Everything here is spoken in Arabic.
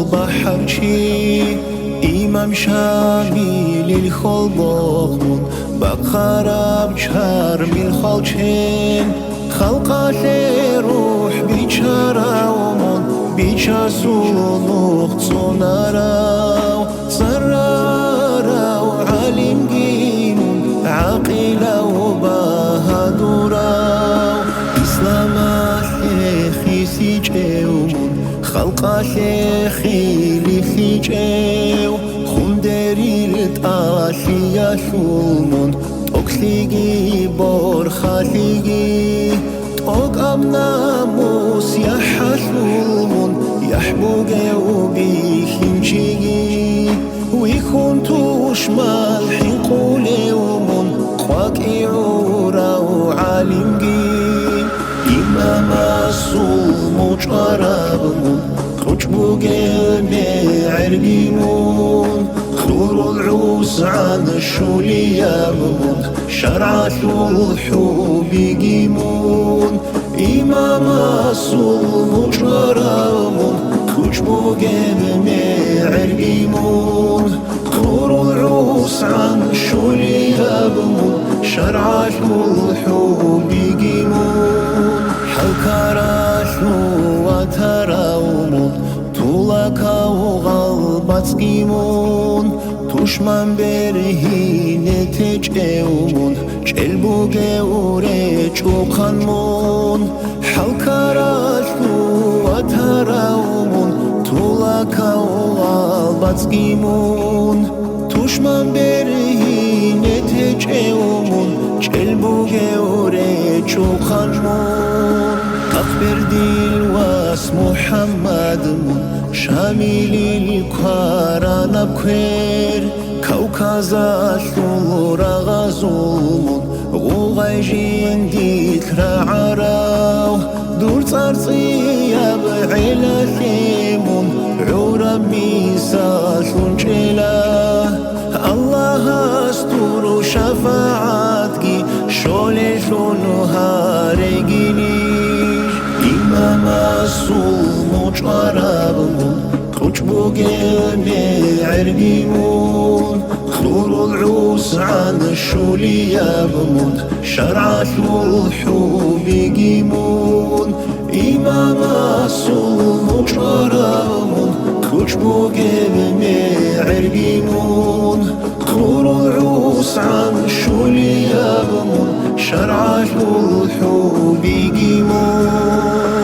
بحرچی إمام شامل الخلق بقرب چرم الخلچین خلق روح بیچاره ومن بیچه سلوخ صنراو صراراو علم گیمون عقیله و بهادوراو اسلام خیسی چهومون خلق خیلی خیچهو خوندریل تاشیا شومون توکلیگی برخالیگی توکم ناموس یحشومون یحبوگه و بیخینچیگی ویخون توش مالحین قولهومون خواکی عورا و عالمگی إمام الصوم شرابمون خجبوجه بعرقيمون خور العوس عن الشوليامون شرعة الحب يقيمون إمام الصوم شرابمون خجبوجه بعرقيمون خور العوس عن الشوليامون شرعة الحب يقيمون حلقاراشو وتراومون طولكاو غالباتسكيمون تشمن برهينه تجئومون چلبوگه رچوخانمون حلقاراشو وتراومون طولكاو غالباتسكيمون تشمن برهينه تجئومون چلبوگه رچوخانمون أخبر ديل واس محمد من شامل القرآن بخير كوكازا شورا غزومون غوغيجين ديكرا عراو دور صارصيا بعلا ثيمون عورا ميسا شنجلا الله استر شفاعتك شولي هارجيني إمام الصوم شرابمون خجبوجه بعرقيمون خور العوس عن الشوليامون شرعة الحب يقيمون إمام الصوم شرابمون خجبوجه بعرقيمون خور العوس عن الشوليامون شرعة الحب يقيمون